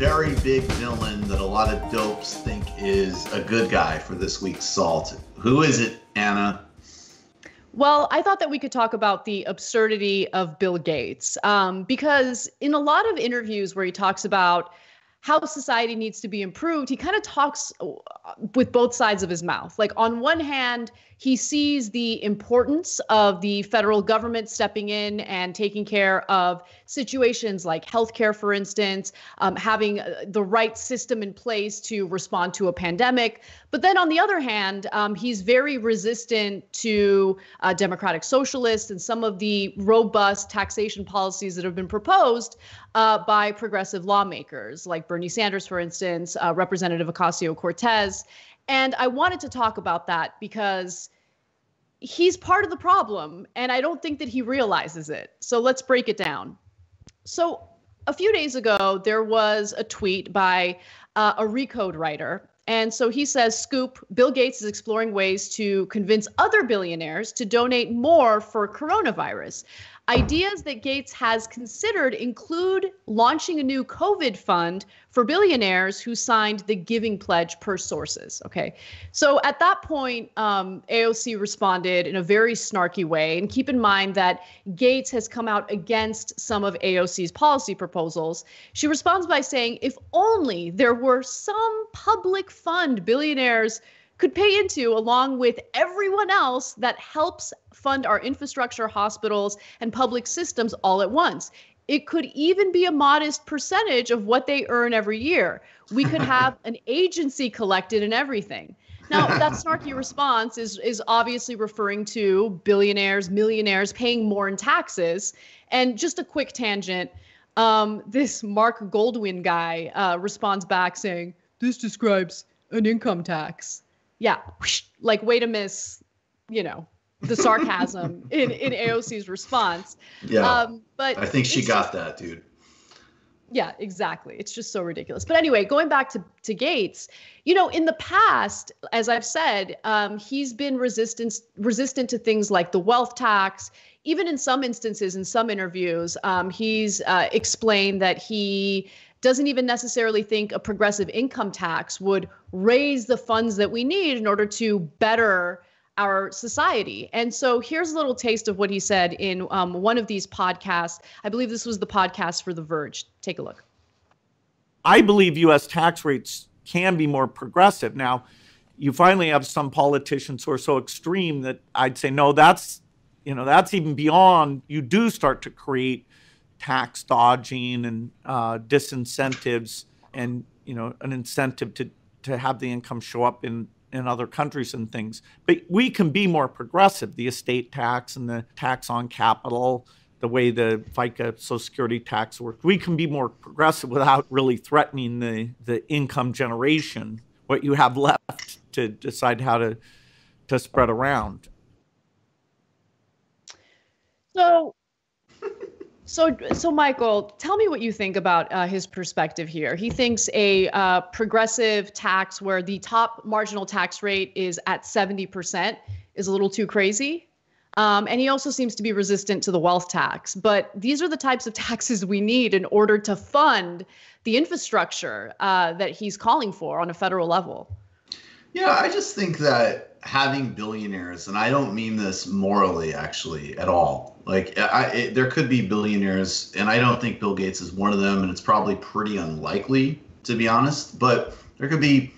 very big villain that a lot of dopes think is a good guy for this week's Salt. Who is it, Anna? Well, I thought that we could talk about the absurdity of Bill Gates, because in a lot of interviews where he talks about how society needs to be improved, he kind of talks with both sides of his mouth. Like, on one hand, he sees the importance of the federal government stepping in and taking care of situations like healthcare, for instance, having the right system in place to respond to a pandemic. But then on the other hand, he's very resistant to democratic socialists and some of the robust taxation policies that have been proposed by progressive lawmakers, like Bernie Sanders, for instance, Representative Ocasio-Cortez. And I wanted to talk about that because he's part of the problem, and I don't think that he realizes it. So let's break it down. So a few days ago, there was a tweet by a Recode writer. And so he says, "Scoop, Bill Gates is exploring ways to convince other billionaires to donate more for coronavirus. Ideas that Gates has considered include launching a new COVID fund for billionaires who signed the giving pledge per sources." Okay. So at that point, AOC responded in a very snarky way. And keep in mind that Gates has come out against some of AOC's policy proposals. She responds by saying, "If only there were some public fund billionaires could pay into, along with everyone else, that helps fund our infrastructure, hospitals, and public systems all at once. It could even be a modest percentage of what they earn every year. We could have an agency collected and everything." Now, that snarky response is obviously referring to billionaires, millionaires paying more in taxes. And just a quick tangent, this Mark Goldwyn guy responds back saying, "This describes an income tax." Yeah, like, way to miss, the sarcasm in AOC's response. Yeah, but I think she got that, dude. Yeah, exactly. It's just so ridiculous. But anyway, going back to Gates, in the past, as I've said, he's been resistant to things like the wealth tax. Even in some instances, in some interviews, he's explained that he doesn't even necessarily think a progressive income tax would raise the funds that we need in order to better our society. And so here's a little taste of what he said in one of these podcasts. I believe this was the podcast for The Verge. Take a look. I believe U.S. tax rates can be more progressive. Now, you finally have some politicians who are so extreme that I'd say, no, that's even beyond. You do start to create tax dodging and disincentives and, an incentive to have the income show up in other countries and things. But we can be more progressive. The estate tax and the tax on capital, the way the FICA Social Security tax works, we can be more progressive without really threatening the income generation, what you have left to decide how to spread around. So Michael, tell me what you think about his perspective here. He thinks a progressive tax where the top marginal tax rate is at 70% is a little too crazy. And he also seems to be resistant to the wealth tax. But these are the types of taxes we need in order to fund the infrastructure that he's calling for on a federal level. Yeah, I just think that having billionaires, and I don't mean this morally actually at all, like there could be billionaires, and I don't think Bill Gates is one of them, and it's probably pretty unlikely, to be honest, but there could be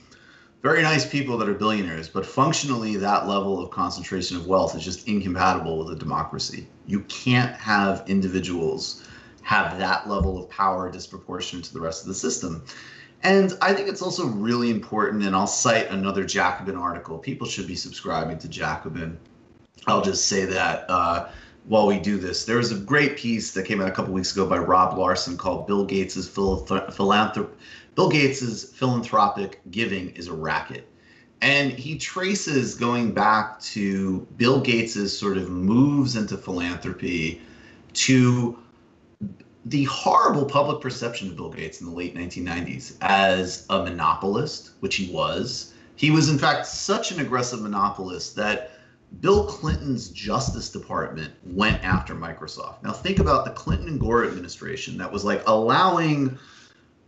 very nice people that are billionaires, but functionally that level of concentration of wealth is just incompatible with a democracy. You can't have individuals have that level of power disproportionate to the rest of the system. And I think it's also really important, and I'll cite another Jacobin article. People should be subscribing to Jacobin. I'll just say that while we do this. There was a great piece that came out a couple weeks ago by Rob Larson called Bill Gates's philanthropic giving is a racket. And he traces going back to Bill Gates's sort of moves into philanthropy to the horrible public perception of Bill Gates in the late 1990s as a monopolist, which he was. He was, in fact, such an aggressive monopolist that Bill Clinton's Justice Department went after Microsoft. Now, think about the Clinton and Gore administration that was like allowing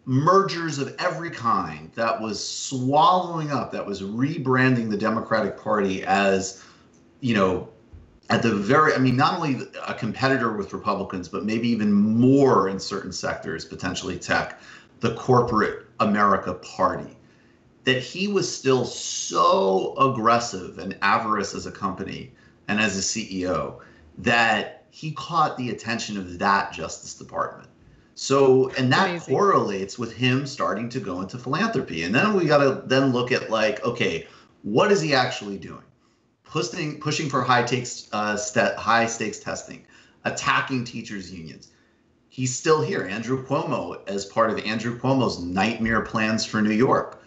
mergers of every kind that was swallowing up, that was rebranding the Democratic Party as, at the very, not only a competitor with Republicans, but maybe even more in certain sectors, potentially tech, the corporate America Party, that he was still so aggressive and avarice as a company and as a CEO that he caught the attention of that Justice Department. So, and that Amazing. Correlates with him starting to go into philanthropy. And then we got to then look at okay, what is he actually doing? Pushing for high stakes testing, attacking teachers' unions. He's still here. Andrew Cuomo, as part of Andrew Cuomo's nightmare plans for New York.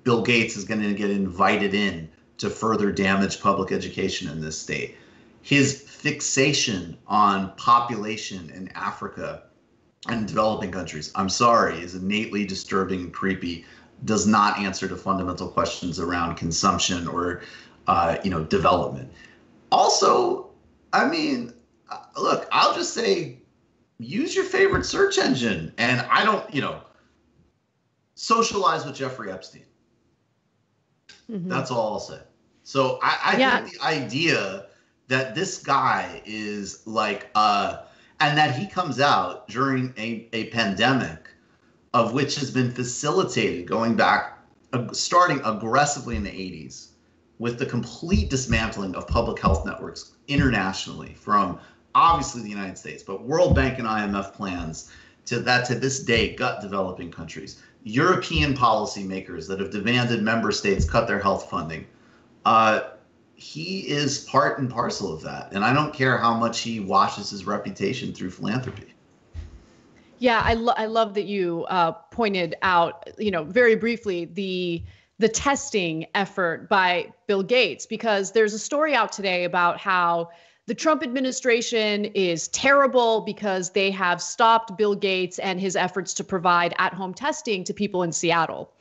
Bill Gates is going to get invited in to further damage public education in this state. His fixation on population in Africa and developing countries, I'm sorry, is innately disturbing and creepy, does not answer to fundamental questions around consumption or development. Also, look, I'll just say, use your favorite search engine, and I don't, socialize with Jeffrey Epstein. Mm-hmm. That's all I'll say. So I think the idea that this guy is and that he comes out during a pandemic of which has been facilitated going back, starting aggressively in the 80s, with the complete dismantling of public health networks internationally from obviously the United States, but World Bank and IMF plans to this day gut developing countries, European policymakers that have demanded member states cut their health funding. He is part and parcel of that. And I don't care how much he washes his reputation through philanthropy. Yeah, I love that you pointed out, very briefly, the testing effort by Bill Gates, because there's a story out today about how the Trump administration is terrible because they have stopped Bill Gates and his efforts to provide at-home testing to people in Seattle.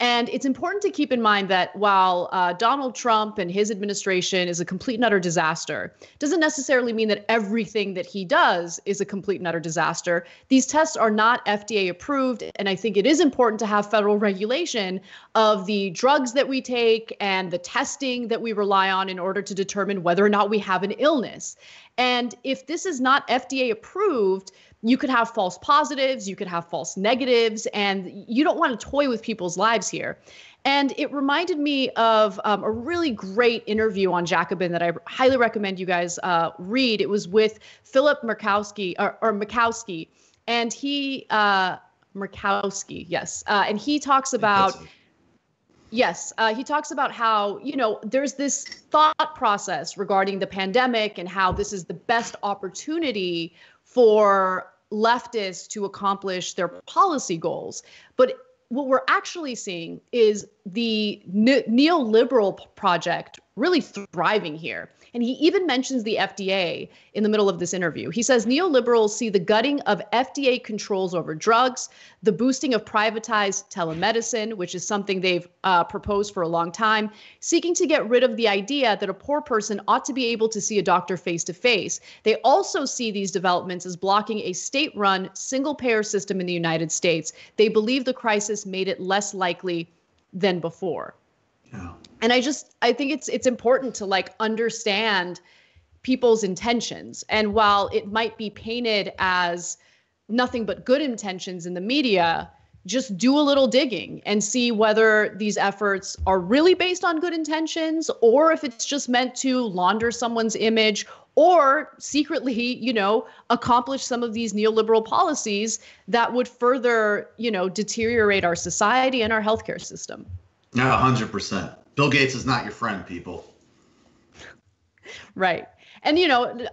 And it's important to keep in mind that while Donald Trump and his administration is a complete and utter disaster, doesn't necessarily mean that everything that he does is a complete and utter disaster. These tests are not FDA approved, and I think it is important to have federal regulation of the drugs that we take and the testing that we rely on in order to determine whether or not we have an illness. And if this is not FDA approved, you could have false positives, you could have false negatives, and you don't want to toy with people's lives here. And it reminded me of a really great interview on Jacobin that I highly recommend you guys read. It was with Philip Murkowski, and he, Murkowski, yes. And he talks about, he talks about how, there's this thought process regarding the pandemic and how this is the best opportunity for leftists to accomplish their policy goals. But what we're actually seeing is the neoliberal project really thriving here. And he even mentions the FDA in the middle of this interview. He says neoliberals see the gutting of FDA controls over drugs, the boosting of privatized telemedicine, which is something they've proposed for a long time, seeking to get rid of the idea that a poor person ought to be able to see a doctor face to face. They also see these developments as blocking a state-run single-payer system in the United States. They believe the crisis made it less likely than before. Yeah. And I think it's important to understand people's intentions. And while it might be painted as nothing but good intentions in the media, just do a little digging and see whether these efforts are really based on good intentions, or if it's just meant to launder someone's image, or secretly, accomplish some of these neoliberal policies that would further, deteriorate our society and our healthcare system. Yeah, 100%. Bill Gates is not your friend, people. Right. And,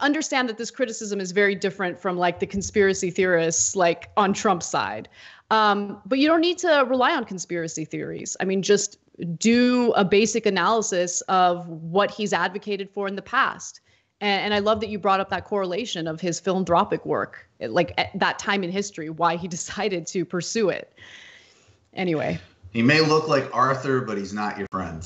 understand that this criticism is very different from the conspiracy theorists on Trump's side. But you don't need to rely on conspiracy theories. Just do a basic analysis of what he's advocated for in the past. And I love that you brought up that correlation of his philanthropic work, at that time in history, why he decided to pursue it. Anyway. He may look like Arthur, but he's not your friend.